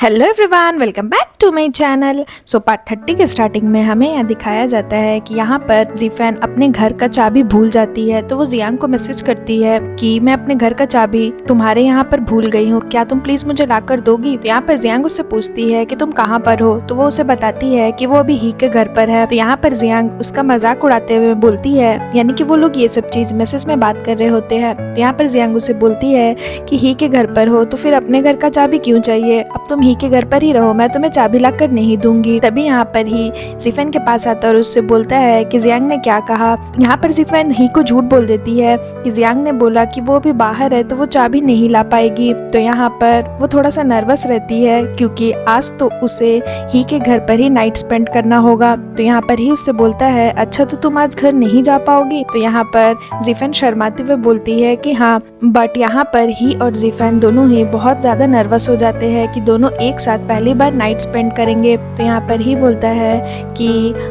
Hello everyone, welcome back to my channel. So part 30 के starting में हमें यह दिखाया जाता है कि यहाँ पर जीफेन अपने घर का चाबी भूल जाती है। तो वो जियांग को मैसेज करती है कि मैं अपने घर का चाबी तुम्हारे यहाँ पर भूल गई हूँ, क्या तुम प्लीज मुझे ला कर दोगी। तो यहाँ पर जियांग उससे पूछती है कि तुम कहाँ पर हो। तो वो उसे बताती है कि वो अभी ही के घर पर है। तो यहाँ पर जियांग उसका मजाक उड़ाते हुए बोलती है, यानी कि वो लोग ये सब चीज मैसेज में बात कर रहे होते हैं। तो यहाँ पर जियांग उसे बोलती है कि ही के घर पर हो तो फिर अपने घर का चाबी क्यों चाहिए, अब तुम ही के घर पर ही रहो, मैं तुम्हें चाबी ला कर नहीं दूंगी। तभी यहाँ पर ही जीफेन के पास आता और उससे बोलता है कि जियांग ने क्या कहा। यहाँ पर जीफेन ही को झूठ बोल देती है कि जियांग ने बोला कि वो अभी बाहर है तो वो चाबी नहीं ला पाएगी। तो यहाँ पर वो थोड़ा सा नर्वस रहती है क्योंकि आज तो उसे ही के घर पर ही नाइट स्पेंड करना होगा। तो यहाँ पर ही उससे बोलता है, अच्छा तो तुम आज घर नहीं जा पाओगी। तो यहाँ पर जीफेन शर्माते हुए बोलती है कि हाँ, बट यहाँ पर ही और जीफेन दोनों ही बहुत ज्यादा नर्वस हो जाते हैं कि दोनों एक साथ पहली बार नाइट स्पेंड करेंगे। तो यहाँ पर ही बोलता है कि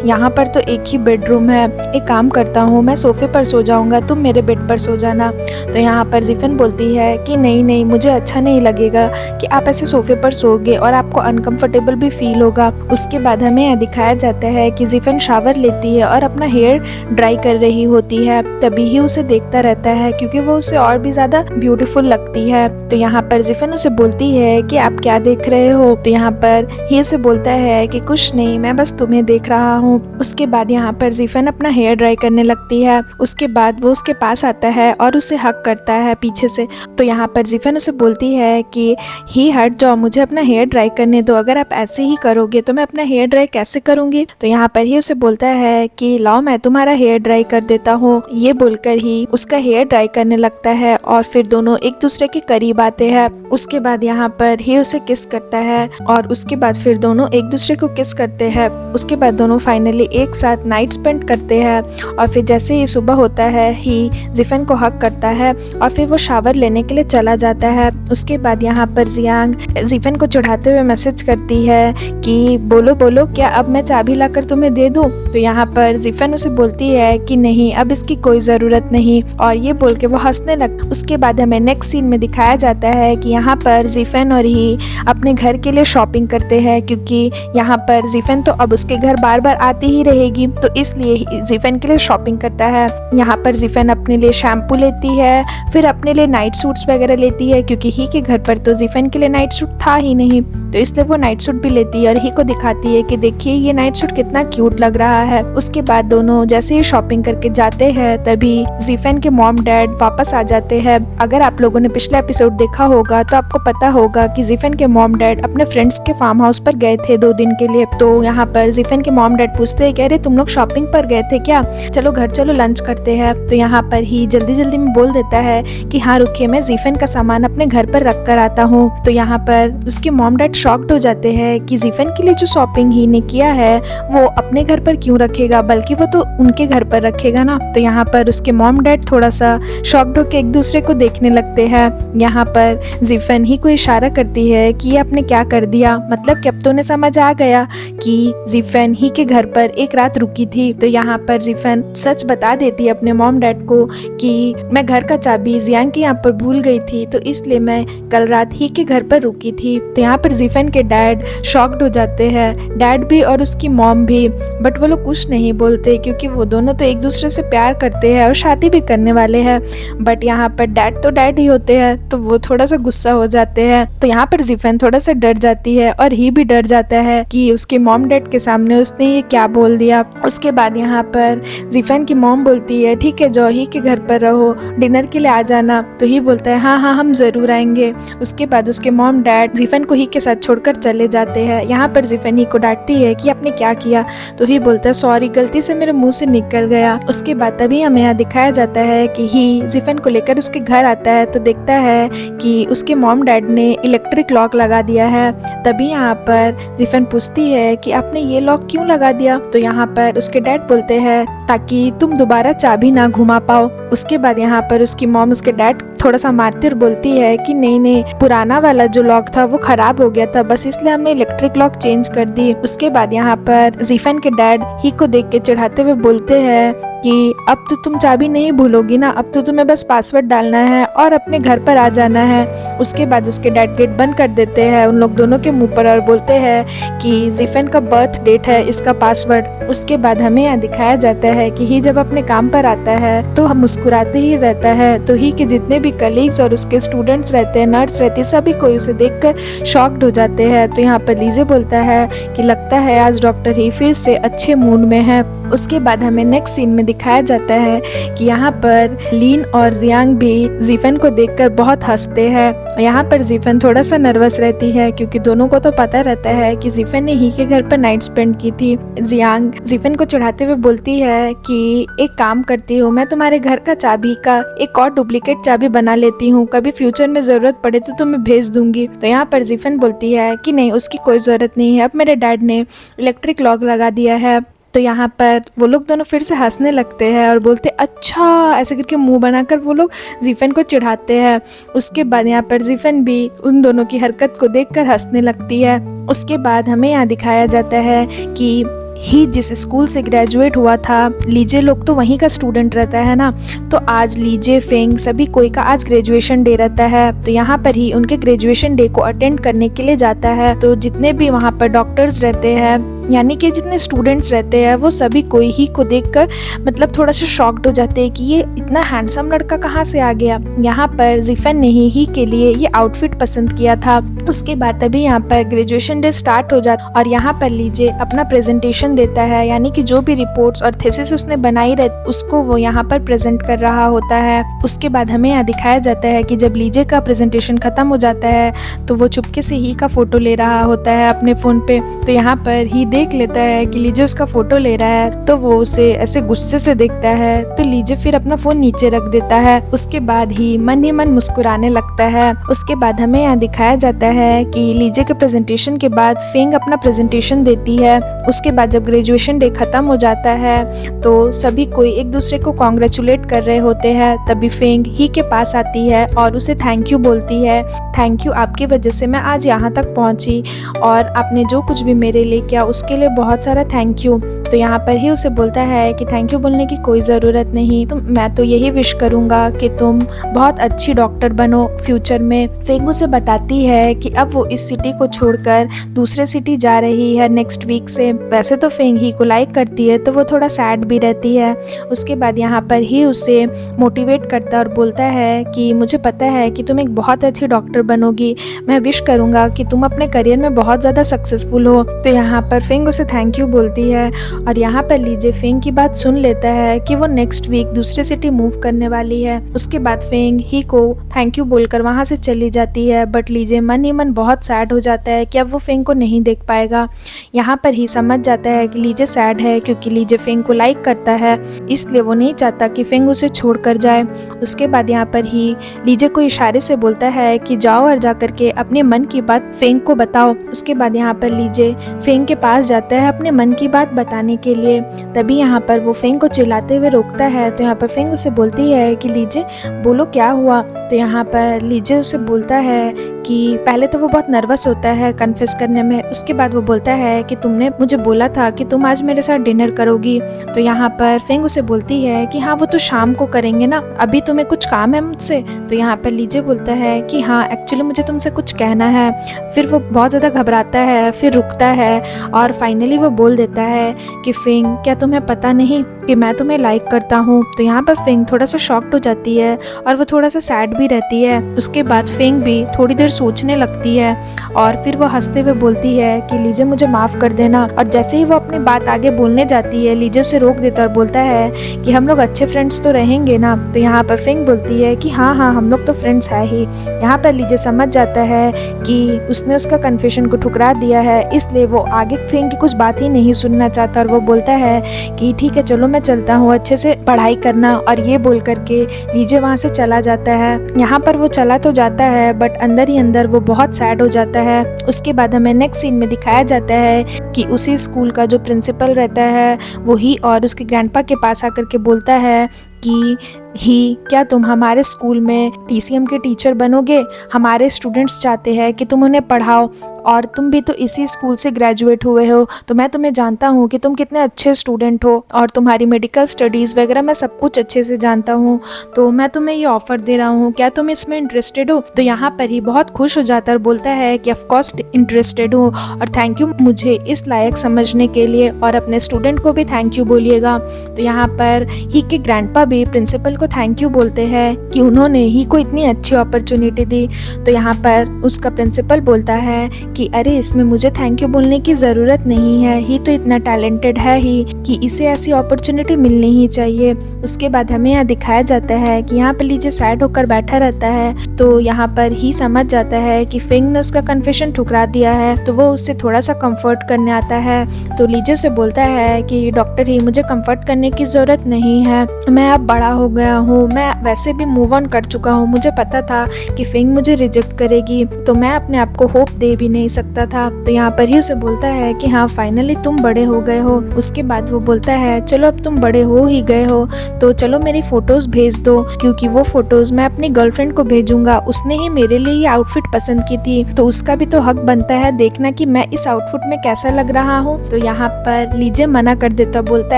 यहाँ पर तो एक ही बेडरूम है, एक काम करता हूँ मैं सोफे पर सो जाऊंगा, तुम मेरे बेड पर सो जाना। तो यहाँ पर जीफेन बोलती है कि नहीं नहीं, मुझे अच्छा नहीं लगेगा कि आप ऐसे सोफे पर सोओगे और आपको अनकंफर्टेबल भी फील होगा। उसके बाद हमें यह दिखाया जाता है कि जीफेन शावर लेती है और अपना हेयर ड्राई कर रही होती है। तभी ही उसे देखता रहता है क्योंकि वो उसे और भी ज्यादा ब्यूटीफुल लगती है। तो यहाँ पर जीफेन उसे बोलती है कि आप क्या देख रहे हो। तो यहाँ पर ही उसे बोलता है कि कुछ नहीं, मैं बस तुम्हें देख रहा हूँ। उसके बाद यहाँ पर जीफेन अपना हेयर ड्राई करने लगती है। उसके बाद वो उसके पास आता है और उसे हक करता है पीछे से। तो यहाँ पर जीफेन उसे बोलती है कि ही हट जाओ, मुझे अपना हेयर ड्राई करने दो, अगर आप ऐसे ही करोगे तो मैं अपना हेयर ड्राई कैसे करूंगी। तो यहाँ पर ही उसे बोलता है कि लाओ मैं तुम्हारा हेयर ड्राई कर देता हूँ। ये बोलकर ही उसका हेयर ड्राई करने लगता है और फिर दोनों एक दूसरे के करीब आते हैं। उसके बाद यहाँ पर ही उसे किस करता है और उसके बाद फिर दोनों एक दूसरे को किस करते हैं। उसके बाद दोनों फाइनली एक साथ नाइट स्पेंड करते हैं और फिर जैसे ही सुबह होता है ही जीफेन को हक करता है और फिर वो शावर लेने के लिए चला जाता है। उसके बाद यहाँ पर जियांग जीफेन को चढ़ाते हुए मैसेज करती है कि बोलो बोलो, क्या अब मैं चाबी लाकर तुम्हें दे दूं। तो यहाँ पर जीफेन उसे बोलती है कि नहीं, अब इसकी कोई जरूरत नहीं, और ये बोल के वो हंसने लगता। उसके बाद हमें नेक्स्ट सीन में दिखाया जाता है कि यहाँ पर जीफेन और ही अपने घर के लिए शॉपिंग करते हैं क्योंकि यहाँ पर जीफेन तो अब उसके घर बार बार आती ही रहेगी, तो इसलिए जीफेन के लिए शॉपिंग करता है। यहाँ पर जीफेन अपने लिए शैम्पू लेती है, फिर अपने लिए नाइट सूट्स वगैरह लेती है क्योंकि ही के घर पर तो जीफेन के लिए नाइट सूट था ही नहीं, तो इसलिए वो नाइट सूट भी लेती है और ही को दिखाती है कि देखिए ये नाइट सूट कितना क्यूट लग रहा है। उसके बाद दोनों जैसे ही शॉपिंग करके जाते हैं तभी जीफेन के मॉम डैड वापस आ जाते हैं। अगर आप लोगों ने पिछला एपिसोड देखा होगा तो आपको पता होगा कि जीफेन के मॉम डैड अपने फ्रेंड्स के फार्म हाउस पर गए थे 2 दिन के लिए। तो यहाँ पर जीफेन के मॉम डैड पूछते हैं कि अरे तुम लोग शॉपिंग पर गए थे क्या, चलो घर चलो लंच करते हैं। तो यहाँ पर ही जल्दी जल्दी में बोल देता है कि हाँ रुकिए, मैं जीफेन का सामान अपने घर पर रख कर आता हूँ। तो यहाँ पर उसके मॉम डैड शॉक्ड हो जाते हैं कि जीफेन के लिए जो शॉपिंग ही ने किया है वो अपने घर पर क्यों रखेगा, बल्कि वो तो उनके घर पर रखेगा ना। तो यहाँ पर उसके मॉम डैड थोड़ा सा शॉक्ड होकर एक दूसरे को देखने लगते हैं। यहाँ पर जीफेन ही को इशारा करती है कि ये आपने क्या कर दिया, मतलब कि अब तो उन्हें समझ आ गया कि जीफेन ही के घर पर एक रात रुकी थी। तो यहाँ पर जीफेन सच बता देती है अपने मॉम डैड को कि मैं घर का चाबी जियांग के यहाँ पर भूल गई थी, तो इसलिए मैं कल रात ही के घर पर रुकी थी। तो यहाँ पर जीफेन के डैड शॉक्ड हो जाते हैं, डैड भी और उसकी मॉम भी, बट वो लोग कुछ नहीं बोलते क्योंकि वो दोनों तो एक दूसरे से प्यार करते हैं और शादी भी करने वाले हैं। बट यहाँ पर डैड तो डैड ही होते हैं तो वो थोड़ा सा गुस्सा हो जाते हैं। तो यहाँ पर जीफेन थोड़ा सा डर जाती है और ही भी डर जाता है कि उसके मॉम डैड के सामने उसने ये क्या बोल दिया। उसके बाद यहाँ पर जीफेन की मॉम बोलती है ठीक है जो ही के घर पर रहो, डिनर के लिए आ जाना। तो ही बोलता है हाँ हाँ हम जरूर आएंगे। उसके बाद उसके मॉम डैड जीफेन को ही के साथ छोड़कर चले जाते हैं। यहाँ पर जीफेन ही को डांटती है कि आपने क्या किया। तो ही बोलता है सॉरी, गलती से मेरे मुंह से निकल गया। उसके बाद तभी हमें यहाँ दिखाया जाता है कि ही जीफेन को लेकर उसके घर आता है तो देखता है कि उसके मॉम डैड ने इलेक्ट्रिक लॉक लगा दिया है। तभी यहाँ पर जीफेन पूछती है कि आपने ये लॉक क्यों लगा दिया। तो यहाँ पर उसके डैड बोलते हैं ताकि तुम दोबारा चाबी ना घुमा पाओ। उसके बाद यहाँ पर उसकी मॉम उसके डैड थोड़ा सा मारती और बोलती है कि नहीं नहीं, पुराना वाला जो लॉक था वो खराब हो गया था, बस इसलिए हमने इलेक्ट्रिक लॉक चेंज कर दी। उसके बाद यहाँ पर जीफन के डैड ही को देख के चिढ़ाते हुए बोलते हैं कि अब तो तुम चाबी नहीं भूलोगी ना, अब तो तुम्हें बस पासवर्ड डालना है और अपने घर पर आ जाना है। उसके बाद उसके डैड गेट बंद कर देते हैं उन लोग दोनों के मुंह पर और बोलते हैं कि जीफन का बर्थ डेट है इसका पासवर्ड। उसके बाद हमें यहाँ दिखाया जाता है कि ही जब अपने काम पर आता है तो हम मुस्कुराते ही रहता है, तो ही के जितने भी कलीग्स और उसके स्टूडेंट्स रहते हैं, नर्स रहती है, सभी कोई उसे देखकर शॉक्ड हो जाते हैं। तो यहाँ पर लीजे बोलता है कि लगता है आज डॉक्टर ही फिर से अच्छे मूड में है। उसके बाद हमें नेक्स्ट सीन में दिखाया जाता है कि यहाँ पर लीन और जियांग भी जीफन को देखकर बहुत हंसते हैं। यहाँ पर जीफन थोड़ा सा नर्वस रहती है क्योंकि दोनों को तो पता रहता है कि जीफन ने ही के घर पर नाइट स्पेंड की थी। जियांग जीफन को चिढ़ाते हुए बोलती है कि एक काम करती हूँ, मैं तुम्हारे घर का चाबी का एक और डुप्लीकेट चाबी बना लेती हूँ, कभी फ्यूचर में जरूरत पड़े तो तुम्हें भेज दूंगी। तो यहाँ पर जीफन बोलती है कि नहीं, उसकी कोई जरूरत नहीं है, अब मेरे डैड ने इलेक्ट्रिक लॉक लगा दिया है। तो यहाँ पर वो लोग दोनों फिर से हंसने लगते हैं और बोलते अच्छा, ऐसे करके मुंह बनाकर वो लोग जीफन को चिढ़ाते हैं। उसके बाद यहाँ पर जीफन भी उन दोनों की हरकत को देखकर हंसने लगती है। उसके बाद हमें यहाँ दिखाया जाता है कि ही जिस स्कूल से ग्रेजुएट हुआ था, लीजे लोग तो वहीं का स्टूडेंट रहता है ना, तो आज लीजे फेंग सभी कोई का आज ग्रेजुएशन डे रहता है। तो यहाँ पर ही उनके ग्रेजुएशन डे को अटेंड करने के लिए जाता है। तो जितने भी वहाँ पर डॉक्टर्स रहते हैं, यानी कि जितने स्टूडेंट्स रहते हैं, वो सभी कोई ही को देखकर मतलब थोड़ा सा शॉक्ड हो जाते हैं कि ये इतना हैंडसम लड़का कहाँ से आ गया। यहाँ पर जीफन ने ही के लिए ये आउटफिट पसंद किया था। उसके बाद तभी यहाँ पर ग्रेजुएशन डे स्टार्ट हो जाता और यहाँ पर लीजे अपना प्रेजेंटेशन देता है, यानी कि जो भी रिपोर्ट्स और थीसिस उसने बनाई रहती उसको वो यहाँ पर प्रेजेंट कर रहा होता है। उसके बाद हमें यहाँ दिखाया जाता है कि जब लीजे का प्रेजेंटेशन खत्म हो जाता है तो वो चुपके से ही का फोटो ले रहा होता है अपने फोन पे। तो यहाँ पर ही देख लेता है कि लीजे उसका फोटो ले रहा है, तो वो उसे ऐसे गुस्से से देखता है। तो लीजे फिर अपना फोन नीचे रख देता है। उसके बाद ही मन मुस्कुराने लगता है। उसके बाद हमें यहाँ दिखाया जाता है कि लीजे के प्रेजेंटेशन के बाद फेंग अपना प्रेजेंटेशन देती है। उसके बाद जब ग्रेजुएशन डे खत्म हो जाता है तो सभी कोई एक दूसरे को कॉन्ग्रेचुलेट कर रहे होते हैं। तभी फेंग ही के पास आती है और उसे थैंक यू बोलती है। थैंक यू, आपकी वजह से मैं आज यहाँ तक पहुँची और आपने जो कुछ भी मेरे लिए किया उसके लिए बहुत सारा थैंक यू। तो यहाँ पर ही उसे बोलता है कि थैंक यू बोलने की कोई ज़रूरत नहीं, तो मैं तो यही विश करूँगा कि तुम बहुत अच्छी डॉक्टर बनो फ्यूचर में। फेंग उसे बताती है कि अब वो इस सिटी को छोड़कर दूसरे सिटी जा रही है नेक्स्ट वीक से। वैसे तो फेंग ही को लाइक करती है तो वो थोड़ा सैड भी रहती है। उसके बाद यहाँ पर ही उसे मोटिवेट करता और बोलता है कि मुझे पता है कि तुम एक बहुत अच्छी डॉक्टर बनोगी, मैं विश करूँगा कि तुम अपने करियर में बहुत ज़्यादा सक्सेसफुल हो। तो यहाँ पर फेंग उसे थैंक यू बोलती है और यहाँ पर लीजे फेंग की बात सुन लेता है कि वो नेक्स्ट वीक दूसरे सिटी मूव करने वाली है। उसके बाद फेंग ही को थैंक यू बोलकर वहाँ से चली जाती है, बट लीजे मन ही मन बहुत सैड हो जाता है कि अब वो फेंग को नहीं देख पाएगा। यहाँ पर ही समझ जाता है कि लीजे सैड है क्योंकि लीजे फेंग को लाइक करता है, इसलिए वो नहीं चाहता कि फेंग उसे छोड़ कर जाए। उसके बाद यहाँ पर ही लीजे को इशारे से बोलता है कि जाओ और जाकर के अपने मन की बात फेंग को बताओ। उसके बाद यहाँ पर लीजे फेंग के पास जाता है अपने मन की बात बताने के लिए। तभी यहाँ पर वो फेंग को चिल्लाते हुए रोकता है। तो यहाँ पर फेंग उसे बोलती है कि लीजे बोलो क्या हुआ। तो यहाँ पर लीजे उसे बोलता है कि पहले तो वो बहुत नर्वस होता है कन्फेस करने में। उसके बाद वो बोलता है कि तुमने मुझे बोला था कि तुम आज मेरे साथ डिनर करोगी। तो यहाँ पर फेंग उसे बोलती है कि हाँ वो तो शाम को करेंगे ना, अभी तुम्हें कुछ काम है मुझसे। तो यहाँ पर लीजे बोलता है कि हाँ एक्चुअली मुझे तुमसे कुछ कहना है। फिर वो बहुत ज़्यादा घबराता है, फिर रुकता है और फाइनली वो बोल देता है कि फेंग क्या तुम्हें पता नहीं कि मैं तुम्हें लाइक करता हूँ। तो यहाँ पर फेंग थोड़ा सा शॉक्ड हो जाती है और वो थोड़ा सा सैड भी रहती है। उसके बाद फेंग भी थोड़ी देर सोचने लगती है और फिर वो हंसते हुए बोलती है कि लीजे मुझे माफ़ कर देना। और जैसे ही वो अपनी बात आगे बोलने जाती है लीजे उसे रोक देता और बोलता है कि हम लोग अच्छे फ्रेंड्स तो रहेंगे ना। तो यहाँ पर फेंग बोलती है कि हाँ हाँ हम लोग तो फ्रेंड्स है ही। यहाँ पर लीजे समझ जाता है कि उसने उसका कन्फेशन को ठुकरा दिया है, इसलिए वो आगे फेंग की कुछ बात ही नहीं सुनना चाहता और वो बोलता है कि ठीक है चलो मैं चलता हूँ, अच्छे से पढ़ाई करना। और ये बोल करके लीजे वहाँ से चला जाता है। यहाँ पर वो चला तो जाता है बट अंदर ही अंदर वो बहुत सैड हो जाता है। उसके बाद हमें नेक्स्ट सीन में दिखाया जाता है कि उसी स्कूल का जो प्रिंसिपल रहता है वो ही और उसके ग्रैंडपा के पास आकर के बोलता है कि क्या तुम हमारे स्कूल में टीसीएम के टीचर बनोगे? हमारे स्टूडेंट्स चाहते हैं कि तुम उन्हें पढ़ाओ और तुम भी तो इसी स्कूल से ग्रेजुएट हुए हो, तो मैं तुम्हें जानता हूँ कि तुम कितने अच्छे स्टूडेंट हो और तुम्हारी मेडिकल स्टडीज़ वगैरह मैं सब कुछ अच्छे से जानता हूँ, तो मैं तुम्हें ये ऑफ़र दे रहा हूँ, क्या तुम इसमें इंटरेस्टेड हो? तो यहाँ पर ही बहुत खुश हो जाता है और बोलता है कि ऑफ कोर्स इंटरेस्टेड हूँ और थैंक यू मुझे इस लायक समझने के लिए, और अपने स्टूडेंट को भी थैंक यू बोलिएगा। तो यहाँ पर ही के ग्रैंडपा भी प्रिंसिपल को थैंक यू बोलते हैं कि उन्होंने ही को इतनी अच्छी अपॉर्चुनिटी दी। तो यहाँ पर उसका प्रिंसिपल बोलता है कि अरे इसमें मुझे थैंक यू बोलने की ज़रूरत नहीं है, ही तो इतना टैलेंटेड है ही कि इसे ऐसी अपॉर्चुनिटी मिलनी ही चाहिए। उसके बाद हमें यहाँ दिखाया जाता है कि यहाँ पर लीजे सैड होकर बैठा रहता है, तो यहाँ पर ही समझ जाता है कि फिंग ने उसका कन्फेशन ठुकरा दिया है, तो वो उससे थोड़ा सा कंफर्ट करने आता है। तो लीजे से बोलता है कि डॉक्टर ही मुझे कंफर्ट करने की ज़रूरत नहीं है, मैं अब बड़ा हो गया हूँ, मैं वैसे भी मूव ऑन कर चुका हूँ, मुझे पता था कि फिंग मुझे रिजेक्ट करेगी, तो मैं अपने आप को होप दे भी नहीं सकता था। तो यहाँ पर ही उसे बोलता है कि हाँ फाइनली तुम बड़े हो गए हो। उसके बाद वो बोलता है चलो अब तुम बड़े हो ही गए हो तो चलो मेरी फोटोज भेज दो, क्योंकि वो फोटोज मैं अपनी गर्लफ्रेंड को भेजूंगा, उसने ही मेरे लिए ये आउटफिट पसंद की थी, तो उसका भी तो हक बनता है देखना कि मैं इस आउटफिट में कैसा लग रहा हूँ। तो यहाँ पर लीजे मना कर देता, बोलता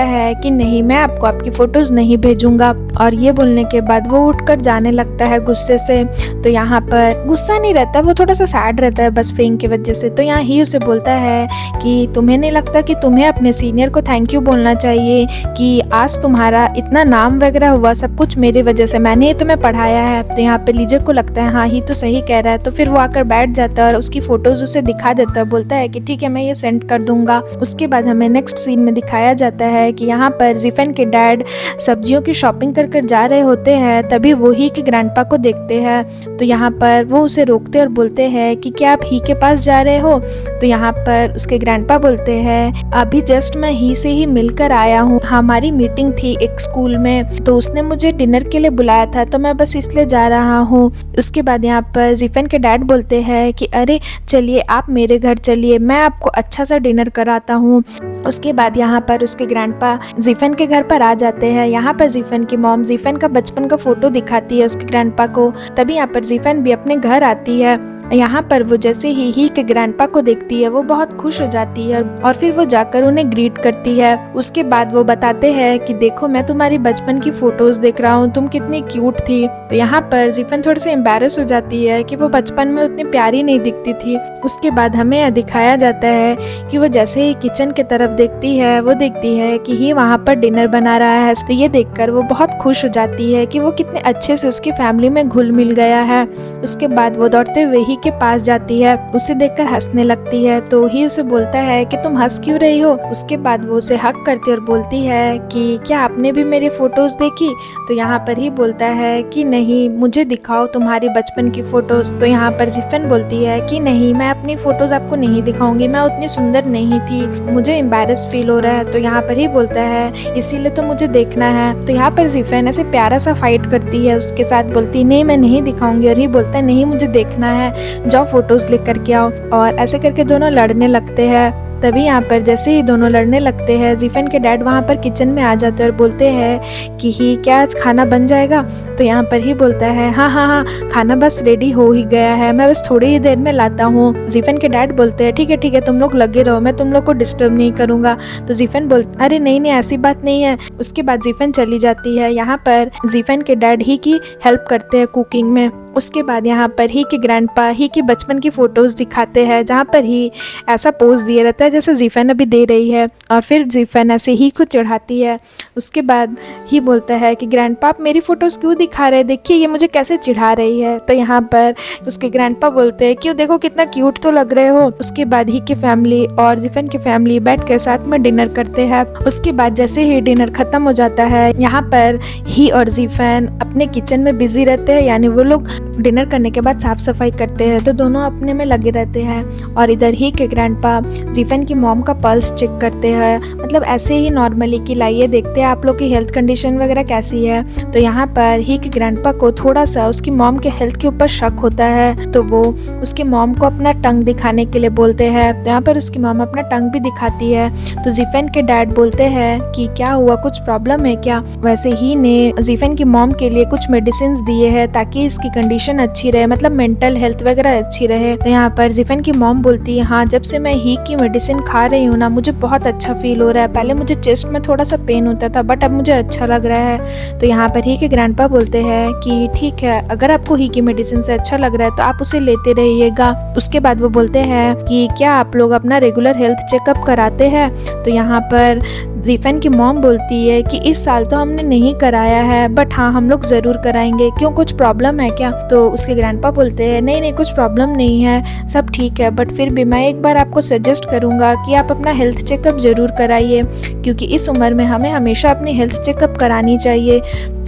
है कि नहीं मैं आपको आपकी फोटोज नहीं भेजूंगा, और ये बोलने के बाद वो उठकर जाने लगता है गुस्से से। तो यहाँ पर गुस्सा नहीं रहता, वो थोड़ा सा सैड रहता है बस फिंग की वजह से। तो यहाँ ही उसे बोलता है कि तुम्हें नहीं लगता कि तुम्हें अपने सीनियर को थैंक यू बोलना चाहिए कि आज तुम्हारा इतना नाम वगैरह हुआ सब कुछ मेरी वजह से, मैंने तुम्हें पढ़ाया है। तो यहाँ पे लीजे को लगता है हाँ ही तो सही कह रहा है, तो फिर वो आकर बैठ जाता है और उसकी फोटोज उसे दिखा देता है, बोलता है कि ठीक है मैं ये सेंड कर दूंगा। उसके बाद हमें नेक्स्ट सीन में दिखाया जाता है कि यहाँ पर जिफेन के डैड सब्जियों की शॉपिंग कर कर जा रहे होते हैं, तभी वो ही के ग्रैंडपा को देखते हैं। तो यहाँ पर वो उसे रोकते और बोलते हैं कि क्या आप ही के पास जा रहे हो? तो यहाँ पर उसके ग्रैंडपा बोलते हैं अभी जस्ट मैं ही से ही मिलकर आया हूँ, हमारी मीटिंग थी एक स्कूल में, तो उसने मुझे डिनर के लिए बुलाया था, तो मैं बस इसलिए जा रहा हूँ। उसके बाद यहाँ पर जिफेन के डैड बोलते हैं कि अरे चलिए आप मेरे घर चलिए, मैं आपको अच्छा सा डिनर कराता हूँ। उसके बाद यहाँ पर उसके ग्रैंडपा जिफेन के घर पर आ जाते हैं। यहाँ पर जिफेन की मॉम जिफेन का बचपन का फोटो दिखाती है उसके ग्रैंडपा को, तभी यहाँ पर जिफेन भी अपने घर आती है। यहाँ पर वो जैसे ही के ग्रैंडपा को देखती है वो बहुत खुश हो जाती है और फिर वो जाकर उन्हें ग्रीट करती है। उसके बाद वो बताते हैं कि देखो मैं तुम्हारी बचपन की फोटोज देख रहा हूँ, तुम कितनी क्यूट थी। तो यहाँ पर जिफेन थोड़ी सी एम्बैरस हो जाती है कि वो बचपन में उतनी प्यारी नहीं दिखती थी। उसके बाद हमें यह दिखाया जाता है कि वो जैसे ही किचन की तरफ देखती है वो देखती है कि ही वहाँ पर डिनर बना रहा है, तो ये देखकर वो बहुत खुश हो जाती है कि वो कितने अच्छे से उसकी फैमिली में घुल मिल गया है। उसके बाद वो दौड़ते हुए ही के पास जाती है, उसे देखकर हंसने लगती है, तो ही उसे बोलता है कि तुम हंस क्यों रही हो? उसके बाद वो उसे हक करती और बोलती है कि क्या आपने भी मेरी फोटोज देखी? तो यहाँ पर ही बोलता है कि नहीं मुझे दिखाओ तुम्हारी बचपन की फोटोज। तो यहाँ पर जिफेन बोलती है कि नहीं मैं अपनी फोटोज आपको नहीं दिखाऊंगी, मैं उतनी सुंदर नहीं थी, मुझे एम्बैरस फील हो रहा है। तो यहाँ पर ही बोलता है इसीलिए तो मुझे देखना है। तो यहाँ पर जिफेन ऐसे प्यारा सा फाइट करती है उसके साथ, बोलती नहीं मैं नहीं दिखाऊंगी, और ही बोलता है नहीं मुझे देखना है, जाओ फोटोज लेकर के आओ। और ऐसे करके दोनों लड़ने लगते हैं। तभी यहाँ पर जैसे ही दोनों लड़ने लगते हैं जिफेन के डैड वहाँ पर किचन में आ जाते हैं और बोलते हैं कि ही क्या आज खाना बन जाएगा? तो यहाँ पर ही बोलता है हाँ हाँ हाँ खाना बस रेडी हो ही गया है, मैं बस थोड़ी ही देर में लाता हूँ। जिफेन के डैड बोलते हैं ठीक है तुम लोग लगे रहो, मैं तुम लोग को डिस्टर्ब नहीं करूँगा। तो जिफेन बोलता अरे नहीं ऐसी बात नहीं है। उसके बाद जिफेन चली जाती है। यहाँ पर जिफेन के डैड ही की हेल्प करते हैं कुकिंग में। उसके बाद यहाँ पर ही के ग्रैंडपा ही की बचपन की फोटोज दिखाते हैं, जहाँ पर ही ऐसा पोज दिया रहता है जैसे जिफेन अभी दे रही है, और फिर जिफेन ऐसे ही को चढ़ाती है। उसके बाद ही बोलता है कि ग्रैंडपा आप मेरी फोटोज क्यों दिखा रहे हैं, देखिए ये मुझे कैसे चिढ़ा रही है। तो यहाँ पर उसके ग्रैंडपा बोलते हैं क्यों देखो कितना क्यूट तो लग रहे हो। उसके बाद ही की फैमिली और जिफेन की फैमिली बैठ कर साथ में डिनर करते हैं। उसके बाद जैसे ही डिनर खत्म हो जाता है यहाँ पर ही और जिफेन अपने किचन में बिजी रहते हैं, यानी वो लोग डिनर करने के बाद साफ़ सफाई करते हैं तो दोनों अपने में लगे रहते हैं। और इधर ही के ग्रैंडपा जीफन की मॉम का पल्स चेक करते हैं, मतलब ऐसे ही नॉर्मली कि लाइए देखते हैं आप लोग की हेल्थ कंडीशन वगैरह कैसी है। तो यहाँ पर ही के ग्रैंडपा को थोड़ा सा उसकी मॉम के हेल्थ के ऊपर शक होता है, तो वो उसके मॉम को अपना टंग दिखाने के लिए बोलते हैं। तो यहाँ पर उसकी मॉम अपना टंग भी दिखाती है। तो जीफन के डैड बोलते हैं कि क्या हुआ, कुछ प्रॉब्लम है क्या। वैसे ही ने जीफन की मॉम के लिए कुछ मेडिसिन दिए हैं ताकि इसकी कंडीशन अच्छी रहे, मतलब मेंटल हेल्थ वगैरह अच्छी रहे। तो यहाँ पर जीफन की मॉम बोलती है हाँ, जब से मैं ही की मेडिसिन खा रही हूँ ना, मुझे बहुत अच्छा फील हो रहा है। पहले मुझे चेस्ट में थोड़ा सा पेन होता था बट अब मुझे अच्छा लग रहा है। तो यहाँ पर ही के ग्रैंडपा बोलते हैं कि ठीक है, अगर आपको ही की मेडिसिन से अच्छा लग रहा है तो आप उसे लेते रहिएगा। उसके बाद वो बोलते हैं कि क्या आप लोग अपना रेगुलर हेल्थ चेकअप कराते हैं। तो यहाँ पर जीफन की मॉम बोलती है कि इस साल तो हमने नहीं कराया है बट हाँ, हम लोग ज़रूर कराएंगे, क्यों कुछ प्रॉब्लम है क्या। तो उसके ग्रैंडपा बोलते हैं नहीं नहीं, कुछ प्रॉब्लम नहीं है, सब ठीक है, बट फिर भी मैं एक बार आपको सजेस्ट करूँगा कि आप अपना हेल्थ चेकअप ज़रूर कराइए, क्योंकि इस उम्र में हमें हमेशा अपनी हेल्थ चेकअप करानी चाहिए।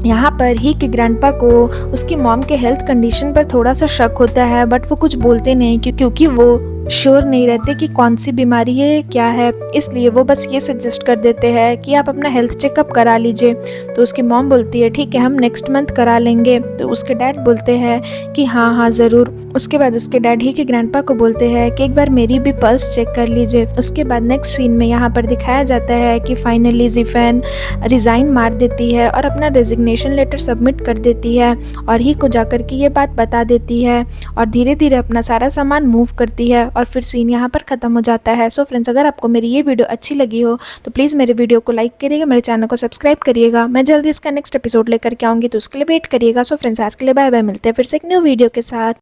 यहाँ पर ही के ग्रैंडपा को उसकी मॉम के हेल्थ कंडीशन पर थोड़ा सा शक होता है बट वो कुछ बोलते नहीं, क्योंकि वो श्योर नहीं रहते कि कौन सी बीमारी है क्या है, इसलिए वो बस ये सजेस्ट कर देते हैं कि आप अपना हेल्थ चेकअप करा लीजिए। तो उसकी मॉम बोलती है ठीक है, हम नेक्स्ट मंथ करा लेंगे। तो उसके डैड बोलते हैं कि हाँ हाँ ज़रूर। उसके बाद उसके डैड ही के ग्रैंडपा को बोलते हैं कि एक बार मेरी भी पल्स चेक कर लीजिए। उसके बाद नेक्स्ट सीन में यहाँ पर दिखाया जाता है कि फाइनली जीफन रिज़ाइन मार देती है और अपना रेजिग्नेशन लेटर सबमिट कर देती है और ही को जाकर के ये बात बता देती है और धीरे धीरे अपना सारा सामान मूव करती है और फिर सीन यहाँ पर ख़त्म हो जाता है। सो फ्रेंड्स, अगर आपको मेरी ये वीडियो अच्छी लगी हो तो प्लीज़ मेरे वीडियो को लाइक करिएगा, मेरे चैनल को सब्सक्राइब करिएगा। मैं जल्दी इसका नेक्स्ट एपिसोड लेकर के आऊँगी तो उसके लिए वेट करिएगा। सो फ्रेंड्स, आज के लिए बाय बाय, मिलते हैं फिर से एक न्यू वीडियो के साथ।